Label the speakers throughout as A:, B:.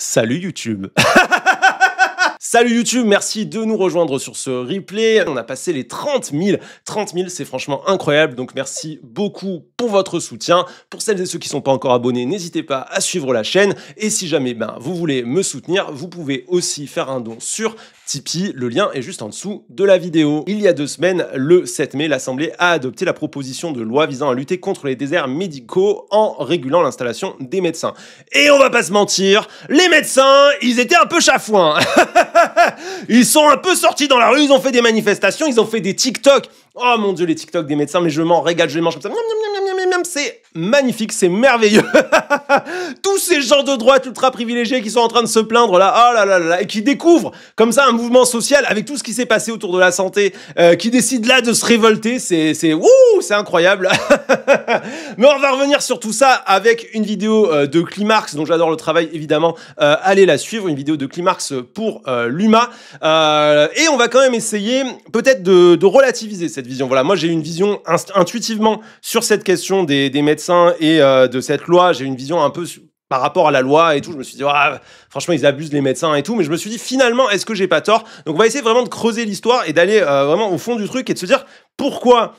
A: Salut YouTube. Salut YouTube, merci de nous rejoindre sur ce replay. On a passé les 30 000. 30 000, c'est franchement incroyable. Donc merci beaucoup pour votre soutien. Pour celles et ceux qui ne sont pas encore abonnés, n'hésitez pas à suivre la chaîne. Et si jamais vous voulez me soutenir, vous pouvez aussi faire un don sur Tipeee. Le lien est juste en dessous de la vidéo. Il y a 2 semaines, le 7 mai, l'Assemblée a adopté la proposition de loi visant à lutter contre les déserts médicaux en régulant l'installation des médecins. Et on va pas se mentir, les médecins, ils étaient un peu chafouins. Ils sont un peu sortis dans la rue, ils ont fait des manifestations, ils ont fait des TikTok. Oh mon Dieu, les TikTok des médecins, mais je m'en régale, je les mange comme ça. C'est magnifique, c'est merveilleux. Tous ces gens de droite ultra privilégiés qui sont en train de se plaindre là, oh là là là, et qui découvrent comme ça un mouvement social avec tout ce qui s'est passé autour de la santé, qui décident là de se révolter, c'est incroyable. Mais on va revenir sur tout ça avec une vidéo de Climarx, dont j'adore le travail évidemment. Allez la suivre, une vidéo de Climarx pour l'UMA. Et on va quand même essayer peut-être de relativiser cette vision. Voilà, moi j'ai une vision intuitivement sur cette question des médecins et de cette loi. J'ai une vision un peu par rapport à la loi et tout. Je me suis dit, franchement, ils abusent les médecins et tout. Mais je me suis dit, finalement, est-ce que j'ai pas tort? Donc on va essayer vraiment de creuser l'histoire et d'aller vraiment au fond du truc et de se dire pourquoi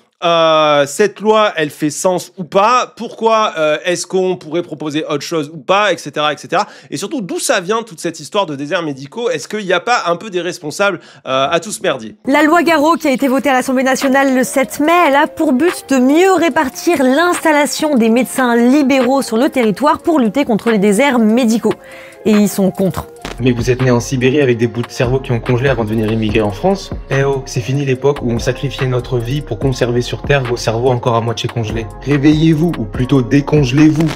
A: cette loi, elle fait sens ou pas? Pourquoi est-ce qu'on pourrait proposer autre chose ou pas, etc., etc. Et surtout, d'où ça vient toute cette histoire de déserts médicaux? Est-ce qu'il n'y a pas un peu des responsables à tout ce merdier?
B: La loi Garot qui a été votée à l'Assemblée nationale le 7 mai, elle a pour but de mieux répartir l'installation des médecins libéraux sur le territoire pour lutter contre les déserts médicaux. Et ils sont contre.
C: Mais vous êtes né en Sibérie avec des bouts de cerveau qui ont congelé avant de venir immigrer en France? Eh oh, c'est fini l'époque où on sacrifiait notre vie pour conserver sur Terre vos cerveaux encore à moitié congelés. Réveillez-vous, ou plutôt décongelez-vous.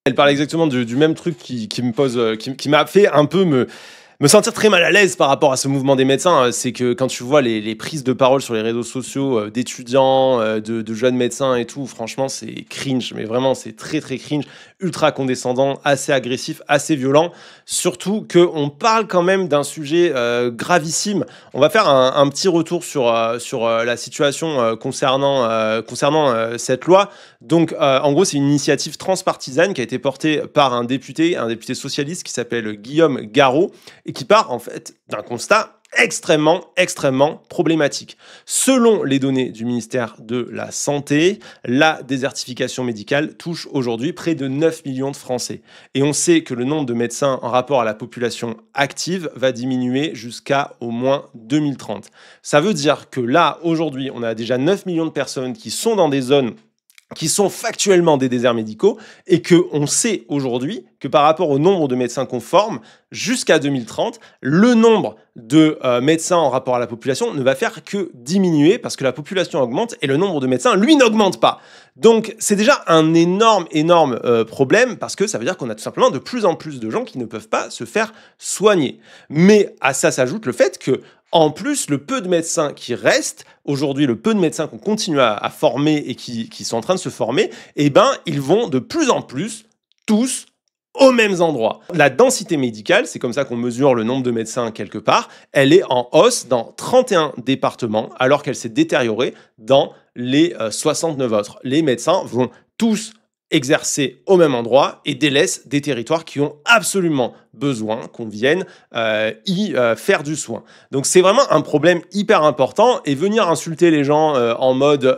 A: Elle parle exactement du même truc qui me pose, qui m'a fait un peu me sentir très mal à l'aise par rapport à ce mouvement des médecins. C'est que quand tu vois les prises de parole sur les réseaux sociaux d'étudiants, de jeunes médecins et tout, franchement, c'est cringe. Mais vraiment, c'est très, très cringe, ultra condescendant, assez agressif, assez violent. Surtout qu'on parle quand même d'un sujet gravissime. On va faire un petit retour sur la situation concernant cette loi. Donc, en gros, c'est une initiative transpartisane qui a été portée par un député socialiste qui s'appelle Guillaume Garot, et qui part en fait d'un constat extrêmement problématique. Selon les données du ministère de la Santé, la désertification médicale touche aujourd'hui près de 9 millions de Français. Et on sait que le nombre de médecins en rapport à la population active va diminuer jusqu'à au moins 2030. Ça veut dire que là, aujourd'hui, on a déjà 9 millions de personnes qui sont dans des zones qui sont factuellement des déserts médicaux et qu'on sait aujourd'hui que par rapport au nombre de médecins qu'on forme, jusqu'à 2030, le nombre de médecins en rapport à la population ne va faire que diminuer parce que la population augmente et le nombre de médecins, lui, n'augmente pas. Donc, c'est déjà un énorme problème parce que ça veut dire qu'on a tout simplement de plus en plus de gens qui ne peuvent pas se faire soigner. Mais à ça s'ajoute le fait que en plus, le peu de médecins qui restent, aujourd'hui, le peu de médecins qu'on continue à former et qui sont en train de se former, eh ben, ils vont de plus en plus, tous, aux mêmes endroits. La densité médicale, c'est comme ça qu'on mesure le nombre de médecins quelque part, elle est en hausse dans 31 départements, alors qu'elle s'est détériorée dans les 69 autres. Les médecins vont tous exercer au même endroit et délaissent des territoires qui ont absolument besoin qu'on vienne y faire du soin. Donc c'est vraiment un problème hyper important et venir insulter les gens en mode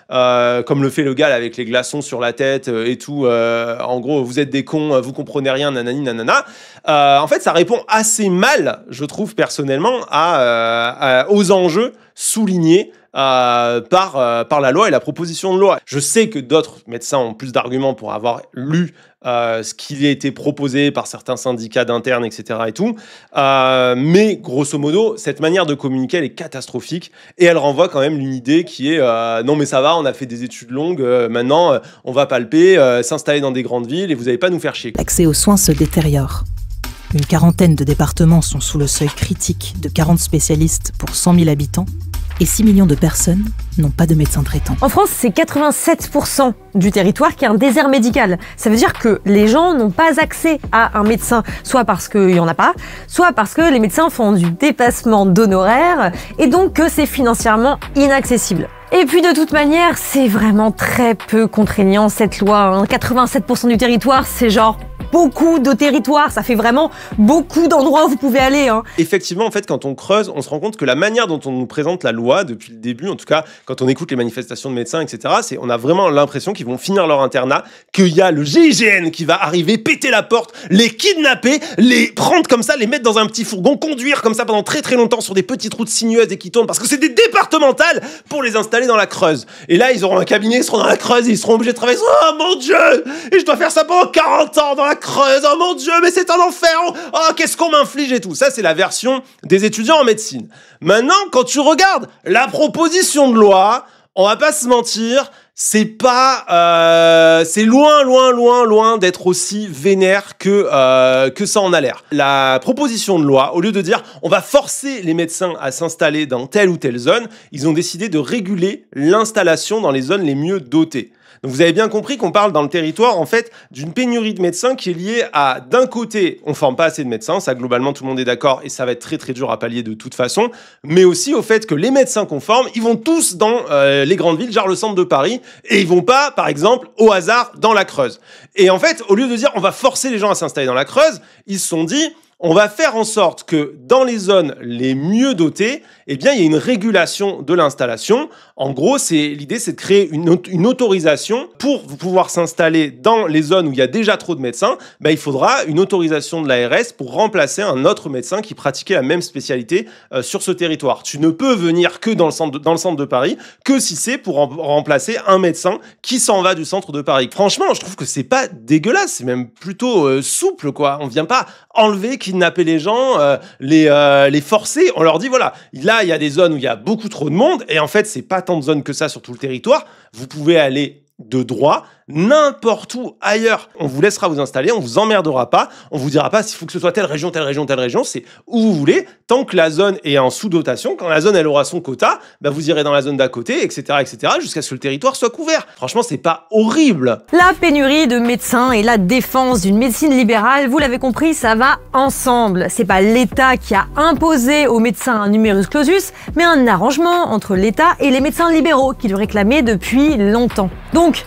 A: comme le fait le gars là, avec les glaçons sur la tête et tout, en gros vous êtes des cons, vous comprenez rien, nanani nanana, en fait ça répond assez mal, je trouve personnellement, aux enjeux soulignés par la loi et la proposition de loi. Je sais que d'autres médecins ont plus d'arguments pour avoir lu ce qui a été proposé par certains syndicats d'internes, etc. et tout. Mais grosso modo, cette manière de communiquer, elle est catastrophique et elle renvoie quand même une idée qui est non mais ça va, on a fait des études longues, maintenant on va palper, s'installer dans des grandes villes et vous n'allez pas nous faire chier.
D: L'accès aux soins se détériore. Une quarantaine de départements sont sous le seuil critique de 40 spécialistes pour 100 000 habitants et 6 millions de personnes n'ont pas de médecin traitant.
B: En France, c'est 87% du territoire qui est un désert médical. Ça veut dire que les gens n'ont pas accès à un médecin, soit parce qu'il n'y en a pas, soit parce que les médecins font du dépassement d'honoraires et donc que c'est financièrement inaccessible. Et puis de toute manière, c'est vraiment très peu contraignant cette loi. 87% du territoire, c'est genre beaucoup de territoires, ça fait vraiment beaucoup d'endroits où vous pouvez aller. Hein.
A: Effectivement, en fait, quand on creuse, on se rend compte que la manière dont on nous présente la loi depuis le début, en tout cas, quand on écoute les manifestations de médecins, etc., on a vraiment l'impression qu'ils vont finir leur internat, qu'il y a le GIGN qui va arriver, péter la porte, les kidnapper, les prendre comme ça, les mettre dans un petit fourgon, conduire comme ça pendant très très longtemps sur des petites routes sinueuses et qui tournent parce que c'est des départementales pour les installer dans la Creuse. Et là, ils auront un cabinet, ils seront dans la Creuse et ils seront obligés de travailler. Oh mon Dieu! Et je dois faire ça pendant 40 ans dans la Creuse. Oh mon Dieu, mais c'est un enfer! Oh, qu'est-ce qu'on m'inflige et tout. Ça, c'est la version des étudiants en médecine. Maintenant, quand tu regardes la proposition de loi, on va pas se mentir, c'est pas, c'est loin d'être aussi vénère que ça en a l'air. La proposition de loi, au lieu de dire on va forcer les médecins à s'installer dans telle ou telle zone, ils ont décidé de réguler l'installation dans les zones les mieux dotées. Donc vous avez bien compris qu'on parle dans le territoire en fait d'une pénurie de médecins qui est liée à, d'un côté, on forme pas assez de médecins, ça globalement tout le monde est d'accord et ça va être très très dur à pallier de toute façon, mais aussi au fait que les médecins qu'on forme, ils vont tous dans les grandes villes, genre le centre de Paris, et ils vont pas, par exemple, au hasard dans la Creuse. Et en fait, au lieu de dire on va forcer les gens à s'installer dans la Creuse, ils se sont dit on va faire en sorte que dans les zones les mieux dotées, eh bien, il y a une régulation de l'installation. En gros, l'idée, c'est de créer une autorisation pour pouvoir s'installer dans les zones où il y a déjà trop de médecins. Ben, il faudra une autorisation de l'ARS pour remplacer un autre médecin qui pratiquait la même spécialité sur ce territoire. Tu ne peux venir que dans le centre de Paris, que si c'est pour remplacer un médecin qui s'en va du centre de Paris. Franchement, je trouve que c'est pas dégueulasse, c'est même plutôt souple, quoi. On vient pas enlever, kidnapper les gens, les forcer. On leur dit, voilà, là, il y a des zones où il y a beaucoup trop de monde, et en fait, c'est pas tant de zones que ça sur tout le territoire. Vous pouvez aller de droit n'importe où ailleurs. On vous laissera vous installer, on vous emmerdera pas, on vous dira pas s'il faut que ce soit telle région, c'est où vous voulez, tant que la zone est en sous-dotation. Quand la zone, elle aura son quota, bah vous irez dans la zone d'à côté, etc., jusqu'à ce que le territoire soit couvert. Franchement, c'est pas horrible.
B: La pénurie de médecins et la défense d'une médecine libérale, vous l'avez compris, ça va ensemble. C'est pas l'État qui a imposé aux médecins un numerus clausus, mais un arrangement entre l'État et les médecins libéraux qui le réclamaient depuis longtemps. Donc,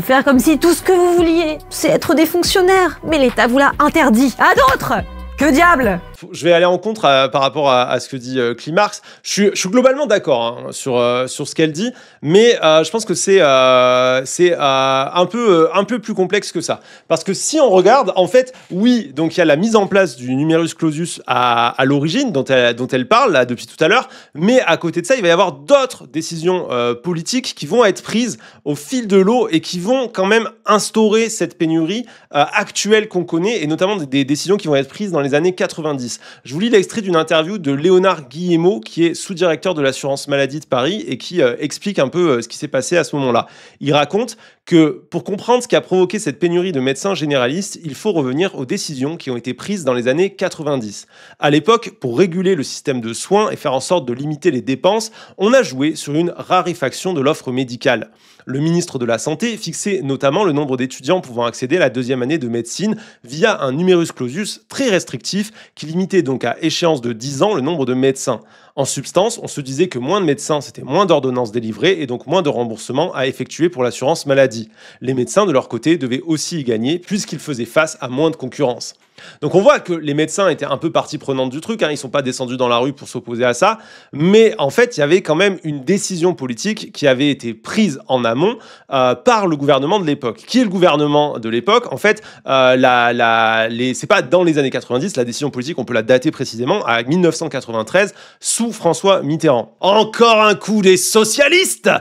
B: faire comme si tout ce que vous vouliez, c'est être des fonctionnaires, mais l'État vous l'a interdit. À d'autres! Que diable!
A: Je vais aller en contre par rapport à ce que dit Climarx. Je suis globalement d'accord sur ce qu'elle dit, mais je pense que c'est un peu plus complexe que ça. Parce que si on regarde, en fait, oui, donc il y a la mise en place du numerus clausus à l'origine, dont elle parle là, depuis tout à l'heure, mais à côté de ça, il va y avoir d'autres décisions politiques qui vont être prises au fil de l'eau et qui vont quand même instaurer cette pénurie actuelle qu'on connaît, et notamment des décisions qui vont être prises dans les années 90. Je vous lis l'extrait d'une interview de Léonard Guillemot, qui est sous-directeur de l'assurance maladie de Paris et qui explique un peu ce qui s'est passé à ce moment-là. Il raconte que pour comprendre ce qui a provoqué cette pénurie de médecins généralistes, il faut revenir aux décisions qui ont été prises dans les années 90. À l'époque, pour réguler le système de soins et faire en sorte de limiter les dépenses, on a joué sur une raréfaction de l'offre médicale. Le ministre de la Santé fixait notamment le nombre d'étudiants pouvant accéder à la deuxième année de médecine via un numerus clausus très restrictif qui limitait donc à échéance de 10 ans le nombre de médecins. En substance, on se disait que moins de médecins, c'était moins d'ordonnances délivrées et donc moins de remboursements à effectuer pour l'assurance maladie. Les médecins, de leur côté, devaient aussi y gagner puisqu'ils faisaient face à moins de concurrence. Donc on voit que les médecins étaient un peu partie prenante du truc, ils ne sont pas descendus dans la rue pour s'opposer à ça, mais en fait il y avait quand même une décision politique qui avait été prise en amont par le gouvernement de l'époque. Qui est le gouvernement de l'époque? En fait, c'est pas dans les années 90, la décision politique on peut la dater précisément à 1993 sous François Mitterrand. Encore un coup des socialistes!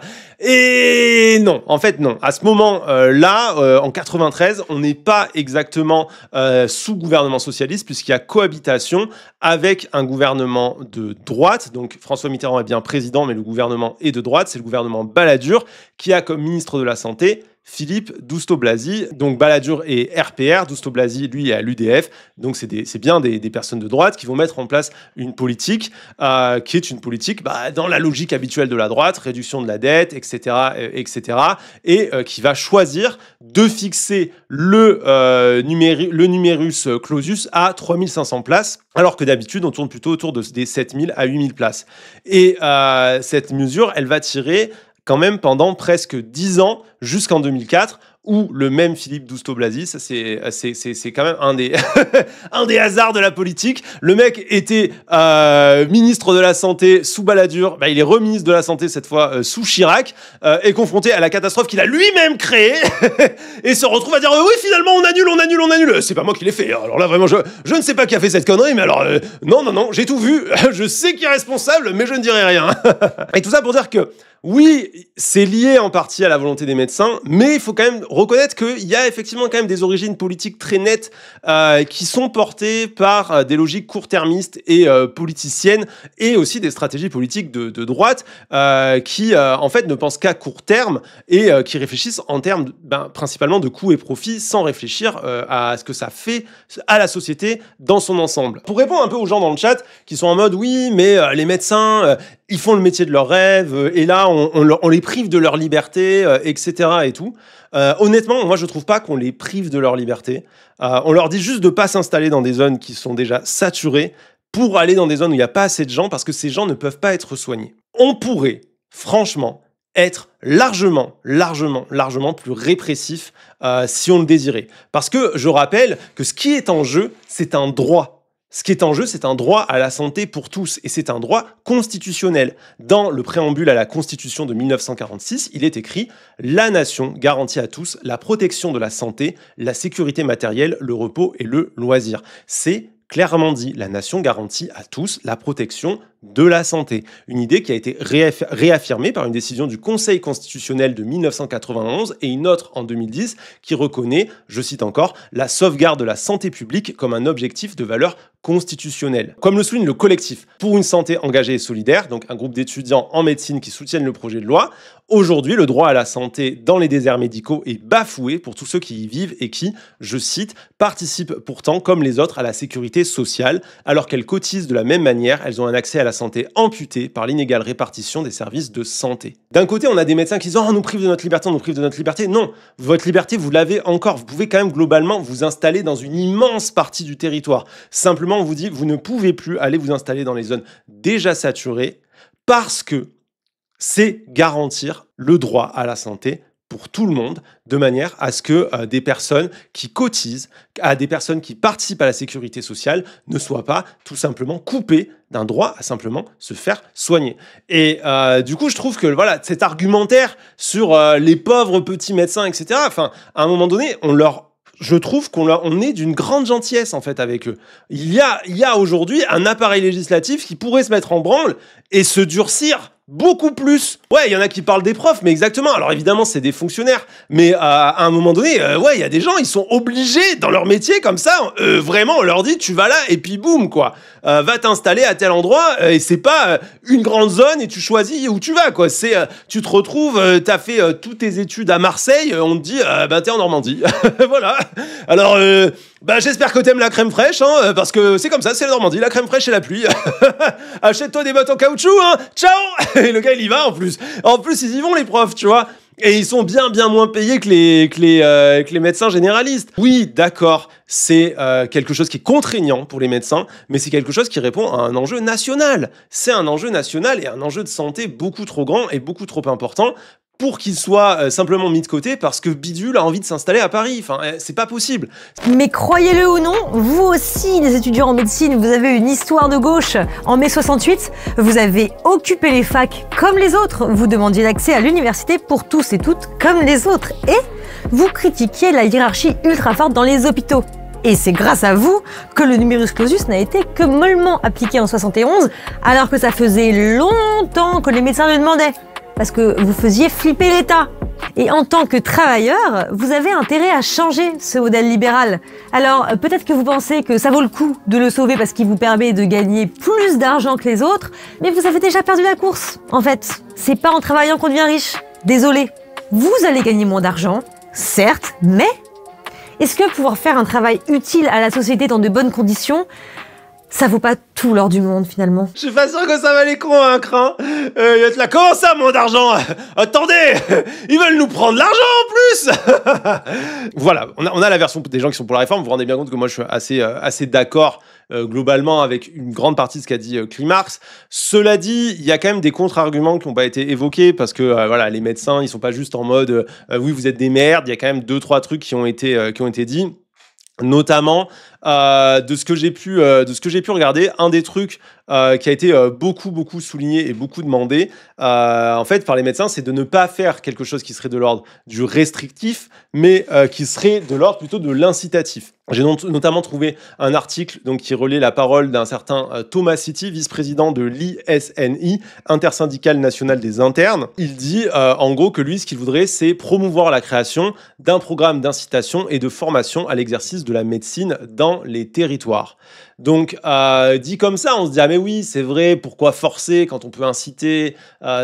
A: Et non, en fait non. À ce moment-là, en 93, on n'est pas exactement sous gouvernement socialiste puisqu'il y a cohabitation avec un gouvernement de droite. Donc François Mitterrand est bien président, mais le gouvernement est de droite. C'est le gouvernement Balladur qui a comme ministre de la Santé Philippe Douste-Blazy. Donc Balladur est RPR, Douste-Blazy lui est à l'UDF. Donc c'est bien des personnes de droite qui vont mettre en place une politique qui est une politique dans la logique habituelle de la droite, réduction de la dette, etc. et qui va choisir de fixer le numerus clausus à 3500 places, alors que d'habitude on tourne plutôt autour des 7000 à 8000 places. Et cette mesure, elle va tirer quand même pendant presque 10 ans, jusqu'en 2004, ou le même Philippe Douste-Blazy. Ça, c'est quand même un des, un des hasards de la politique. Le mec était ministre de la Santé sous Balladur. Bah, il est reministre de la Santé, cette fois, sous Chirac, est confronté à la catastrophe qu'il a lui-même créée et se retrouve à dire oui, finalement, on annule. C'est pas moi qui l'ai fait. Alors là, vraiment, je ne sais pas qui a fait cette connerie, mais alors, non, j'ai tout vu. Je sais qui est responsable, mais je ne dirai rien. Et tout ça pour dire que, oui, c'est lié en partie à la volonté des médecins, mais il faut quand même reconnaître qu'il y a effectivement quand même des origines politiques très nettes qui sont portées par des logiques court-termistes et politiciennes, et aussi des stratégies politiques de droite qui en fait ne pensent qu'à court terme et qui réfléchissent en termes principalement de coûts et profits, sans réfléchir à ce que ça fait à la société dans son ensemble. Pour répondre un peu aux gens dans le chat qui sont en mode oui, mais les médecins ils font le métier de leur rêve, et là, on les prive de leur liberté, etc. et tout. Honnêtement, moi, je trouve pas qu'on les prive de leur liberté. On leur dit juste de pas s'installer dans des zones qui sont déjà saturées pour aller dans des zones où il n'y a pas assez de gens, parce que ces gens ne peuvent pas être soignés. On pourrait, franchement, être largement plus répressif si on le désirait. Parce que je rappelle que ce qui est en jeu, c'est un droit. Ce qui est en jeu, c'est un droit à la santé pour tous, et c'est un droit constitutionnel. Dans le préambule à la Constitution de 1946, il est écrit « La nation garantit à tous la protection de la santé, la sécurité matérielle, le repos et le loisir ». C'est clairement dit, la nation garantit à tous la protection de la santé. Une idée qui a été réaffirmée par une décision du Conseil constitutionnel de 1991 et une autre en 2010 qui reconnaît, je cite encore, la sauvegarde de la santé publique comme un objectif de valeur constitutionnelle. Comme le souligne le collectif pour une santé engagée et solidaire, donc un groupe d'étudiants en médecine qui soutiennent le projet de loi, aujourd'hui, le droit à la santé dans les déserts médicaux est bafoué pour tous ceux qui y vivent et qui, je cite, participent pourtant comme les autres à la sécurité sociale, alors qu'elles cotisent de la même manière, elles ont un accès à la santé amputé par l'inégale répartition des services de santé. D'un côté, on a des médecins qui disent « Oh, on nous prive de notre liberté, on nous prive de notre liberté ». Non, votre liberté, vous l'avez encore. Vous pouvez quand même globalement vous installer dans une immense partie du territoire. Simplement, on vous dit, vous ne pouvez plus aller vous installer dans les zones déjà saturées parce que c'est garantir le droit à la santé pour tout le monde, de manière à ce que des personnes qui cotisent, à des personnes qui participent à la sécurité sociale ne soient pas tout simplement coupées d'un droit à simplement se faire soigner. Et du coup, je trouve que voilà, cet argumentaire sur les pauvres petits médecins, etc., enfin, à un moment donné, je trouve qu'on est d'une grande gentillesse en fait avec eux. Il y a aujourd'hui un appareil législatif qui pourrait se mettre en branle et se durcir beaucoup plus. Ouais, il y en a qui parlent des profs, mais exactement. Alors évidemment, c'est des fonctionnaires, mais à un moment donné, ouais, il y a des gens, ils sont obligés dans leur métier comme ça. Vraiment, on leur dit, tu vas là et puis boum quoi. Va t'installer à tel endroit et c'est pas une grande zone et tu choisis où tu vas quoi. C'est tu te retrouves, t'as fait toutes tes études à Marseille, on te dit, t'es en Normandie. Voilà. Alors j'espère que t'aimes la crème fraîche, hein, parce que c'est comme ça, c'est la Normandie, la crème fraîche et la pluie. Achète-toi des bottes en caoutchouc, hein. Ciao. Et le gars, il y va en plus. En plus, ils y vont les profs, tu vois. Et ils sont bien moins payés que les médecins généralistes. Oui, d'accord, c'est quelque chose qui est contraignant pour les médecins, mais c'est quelque chose qui répond à un enjeu national. C'est un enjeu national et un enjeu de santé beaucoup trop grand et beaucoup trop important pour qu'il soit simplement mis de côté parce que Bidule a envie de s'installer à Paris. Enfin, c'est pas possible.
B: Mais croyez-le ou non, vous aussi, les étudiants en médecine, vous avez une histoire de gauche. En mai 68, vous avez occupé les facs comme les autres. Vous demandiez l'accès à l'université pour tous et toutes comme les autres. Et vous critiquiez la hiérarchie ultra forte dans les hôpitaux. Et c'est grâce à vous que le numerus clausus n'a été que mollement appliqué en 71, alors que ça faisait longtemps que les médecins le demandaient. Parce que vous faisiez flipper l'État. Et en tant que travailleur, vous avez intérêt à changer ce modèle libéral. Alors, peut-être que vous pensez que ça vaut le coup de le sauver parce qu'il vous permet de gagner plus d'argent que les autres, mais vous avez déjà perdu la course. En fait, c'est pas en travaillant qu'on devient riche. Désolé. Vous allez gagner moins d'argent, certes, mais est-ce que pouvoir faire un travail utile à la société dans de bonnes conditions, ça vaut pas tout l'or du monde finalement.
A: Je suis pas sûr que ça va les convaincre, hein. Il va être là, comment ça, moins d'argent? Attendez, ils veulent nous prendre l'argent en plus. Voilà, on a la version des gens qui sont pour la réforme. Vous vous rendez bien compte que moi, je suis assez d'accord globalement avec une grande partie de ce qu'a dit Climarx. Cela dit, il y a quand même des contre-arguments qui n'ont pas été évoqués parce que voilà, les médecins, ils sont pas juste en mode oui, vous êtes des merdes. Il y a quand même 2-3 trucs qui ont été dits. Notamment de ce que j'ai pu regarder, un des trucs qui a été beaucoup souligné et beaucoup demandé en fait par les médecins, c'est de ne pas faire quelque chose qui serait de l'ordre du restrictif, mais qui serait de l'ordre plutôt de l'incitatif. J'ai notamment trouvé un article donc, qui relaie la parole d'un certain Thomas City, vice-président de l'ISNI, Intersyndicale nationale des internes. Il dit en gros que lui, ce qu'il voudrait, c'est promouvoir la création d'un programme d'incitation et de formation à l'exercice de la médecine dans les territoires. Donc, dit comme ça, on se dit « Ah mais oui, c'est vrai, pourquoi forcer quand on peut inciter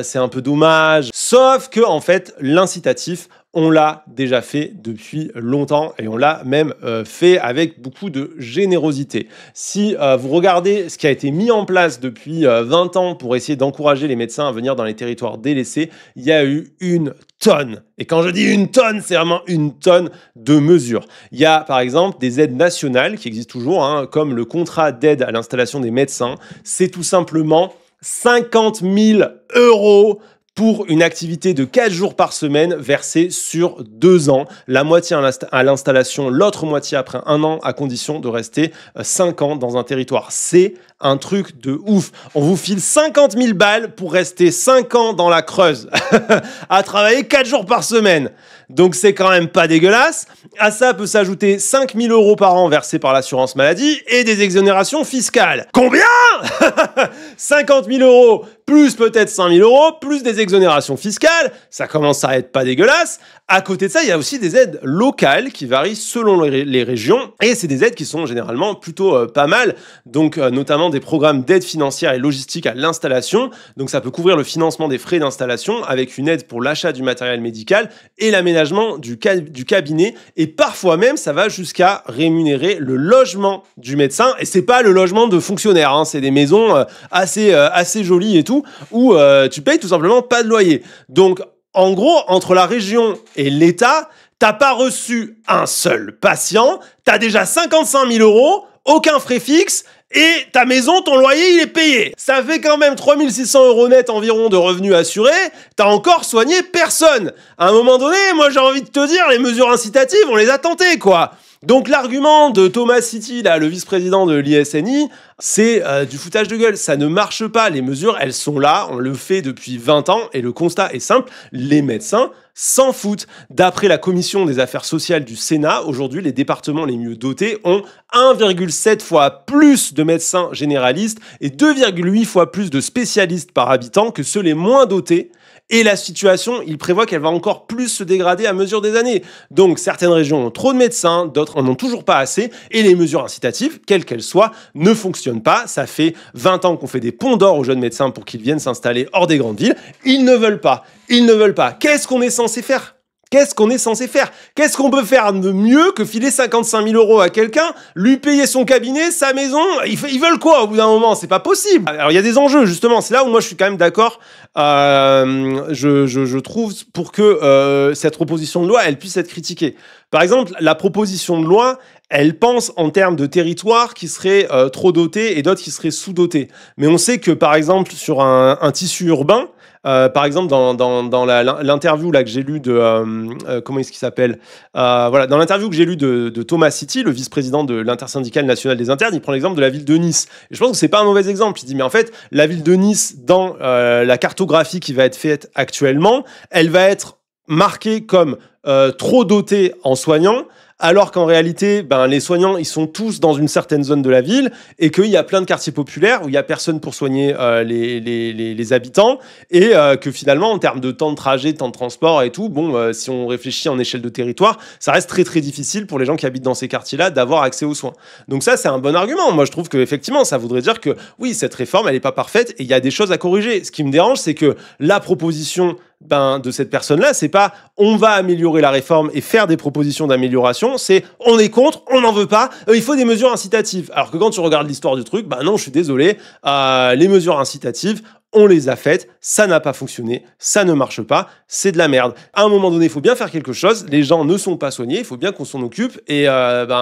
A: c'est un peu dommage. » Sauf que, en fait, l'incitatif, on l'a déjà fait depuis longtemps et on l'a même fait avec beaucoup de générosité. Si vous regardez ce qui a été mis en place depuis 20 ans pour essayer d'encourager les médecins à venir dans les territoires délaissés, il y a eu une tonne. Et quand je dis une tonne, c'est vraiment une tonne de mesures. Il y a par exemple des aides nationales qui existent toujours, hein, comme le contrat d'aide à l'installation des médecins. C'est tout simplement 50 000 € pour une activité de 4 jours par semaine versée sur 2 ans. La moitié à l'installation, l'autre moitié après 1 an, à condition de rester 5 ans dans un territoire. C'est un truc de ouf. On vous file 50 000 balles pour rester 5 ans dans la Creuse, à travailler 4 jours par semaine. Donc c'est quand même pas dégueulasse. À ça peut s'ajouter 5 000 € par an versés par l'assurance maladie et des exonérations fiscales. Combien? 50 000 € plus peut-être 5 000 €, plus des exonérations fiscales, ça commence à être pas dégueulasse. À côté de ça, il y a aussi des aides locales qui varient selon les régions, et c'est des aides qui sont généralement plutôt pas mal, donc notamment des programmes d'aide financière et logistique à l'installation, donc ça peut couvrir le financement des frais d'installation avec une aide pour l'achat du matériel médical et l'aménagement du cabinet, et parfois même ça va jusqu'à rémunérer le logement du médecin, et c'est pas le logement de fonctionnaire, hein, c'est des maisons assez jolies et tout, où tu payes tout simplement pas de loyer. Donc en gros, entre la région et l'État, t'as pas reçu un seul patient, t'as déjà 55 000 €, aucun frais fixe, et ta maison, ton loyer, il est payé. Ça fait quand même 3 600 € net environ de revenus assurés, t'as encore soigné personne. À un moment donné, moi j'ai envie de te dire, les mesures incitatives, on les a tentées, quoi. Donc l'argument de Thomas City, là, le vice-président de l'ISNI, c'est du foutage de gueule. Ça ne marche pas. Les mesures, elles sont là. On le fait depuis 20 ans. Et le constat est simple. Les médecins s'en foutent. D'après la commission des affaires sociales du Sénat, aujourd'hui, les départements les mieux dotés ont 1,7 fois plus de médecins généralistes et 2,8 fois plus de spécialistes par habitant que ceux les moins dotés. Et la situation, il prévoit qu'elle va encore plus se dégrader à mesure des années. Donc, certaines régions ont trop de médecins, d'autres en ont toujours pas assez, et les mesures incitatives, quelles qu'elles soient, ne fonctionnent pas. Ça fait 20 ans qu'on fait des ponts d'or aux jeunes médecins pour qu'ils viennent s'installer hors des grandes villes. Ils ne veulent pas. Ils ne veulent pas. Qu'est-ce qu'on est censé faire ? Qu'est-ce qu'on est censé faire? Qu'est-ce qu'on peut faire de mieux que filer 55 000 € à quelqu'un, lui payer son cabinet, sa maison? Ils veulent quoi au bout d'un moment? C'est pas possible. Alors il y a des enjeux justement. C'est là où moi je suis quand même d'accord. Je trouve pour que cette proposition de loi elle puisse être critiquée. Par exemple, la proposition de loi, elle pense en termes de territoires qui seraient trop dotés et d'autres qui seraient sous-dotés. Mais on sait que par exemple sur un tissu urbain, par exemple, dans l'interview là que j'ai lu de comment est-ce qu'il s'appelle voilà, dans l'interview que j'ai lu de Thomas City, le vice-président de l'Intersyndicale nationale des internes, il prend l'exemple de la ville de Nice. Et je pense que c'est pas un mauvais exemple. Il dit mais en fait, la ville de Nice, dans la cartographie qui va être faite actuellement, elle va être marquée comme trop dotée en soignants. Alors qu'en réalité, les soignants, ils sont tous dans une certaine zone de la ville et qu'il y a plein de quartiers populaires où il n'y a personne pour soigner les habitants et que finalement, en termes de temps de trajet, de temps de transport et tout, si on réfléchit en échelle de territoire, ça reste très très difficile pour les gens qui habitent dans ces quartiers-là d'avoir accès aux soins. Donc ça, c'est un bon argument. Moi, je trouve qu'effectivement, ça voudrait dire que oui, cette réforme, elle n'est pas parfaite et il y a des choses à corriger. Ce qui me dérange, c'est que la proposition de cette personne-là, c'est pas on va améliorer la réforme et faire des propositions d'amélioration. situation, c'est on est contre, on n'en veut pas, il faut des mesures incitatives. Alors que quand tu regardes l'histoire du truc, bah non, je suis désolé, les mesures incitatives, on les a faites, ça n'a pas fonctionné, ça ne marche pas, c'est de la merde. À un moment donné, il faut bien faire quelque chose, les gens ne sont pas soignés, il faut bien qu'on s'en occupe, et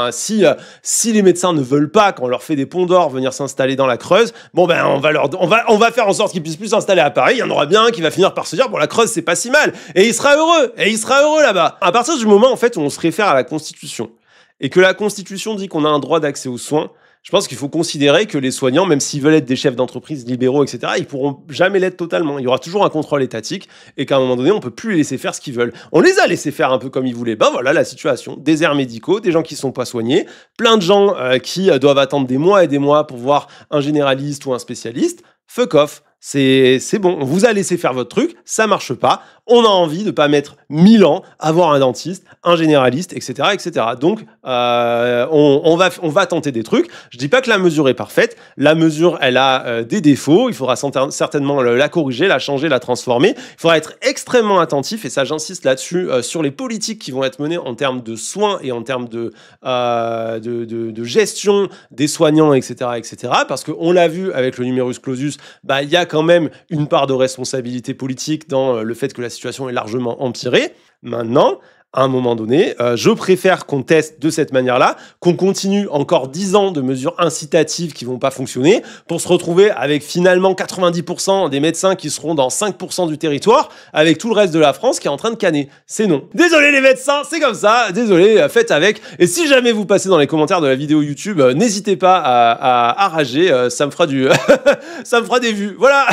A: si les médecins ne veulent pas, quand on leur fait des ponts d'or, venir s'installer dans la Creuse, bon ben on va faire en sorte qu'ils puissent plus s'installer à Paris, il y en aura bien un qui va finir par se dire, bon la Creuse c'est pas si mal, et il sera heureux là-bas. À partir du moment en fait où on se réfère à la Constitution, et que la Constitution dit qu'on a un droit d'accès aux soins, je pense qu'il faut considérer que les soignants, même s'ils veulent être des chefs d'entreprise libéraux, etc., ils pourront jamais l'être totalement. Il y aura toujours un contrôle étatique et qu'à un moment donné, on peut plus les laisser faire ce qu'ils veulent. On les a laissés faire un peu comme ils voulaient. Ben voilà la situation. Déserts médicaux, des gens qui sont pas soignés, plein de gens qui doivent attendre des mois et des mois pour voir un généraliste ou un spécialiste. Fuck off. C'est bon, on vous a laissé faire votre truc, ça marche pas, on a envie de pas mettre 1000 ans à voir un dentiste, un généraliste, etc., etc. Donc, on va tenter des trucs. Je dis pas que la mesure est parfaite, la mesure, elle a des défauts, il faudra certainement la corriger, la changer, la transformer. Il faudra être extrêmement attentif, et ça j'insiste là-dessus, sur les politiques qui vont être menées en termes de soins et en termes de gestion des soignants, etc., etc. Parce qu'on l'a vu avec le numerus clausus, bah, il y a quand même une part de responsabilité politique dans le fait que la situation est largement empirée. Maintenant, à un moment donné, je préfère qu'on teste de cette manière-là, qu'on continue encore 10 ans de mesures incitatives qui vont pas fonctionner, pour se retrouver avec finalement 90% des médecins qui seront dans 5% du territoire, avec tout le reste de la France qui est en train de canner. C'est non. Désolé les médecins, c'est comme ça, désolé, faites avec. Et si jamais vous passez dans les commentaires de la vidéo YouTube, n'hésitez pas à rager, ça me fera ça me fera des vues. Voilà.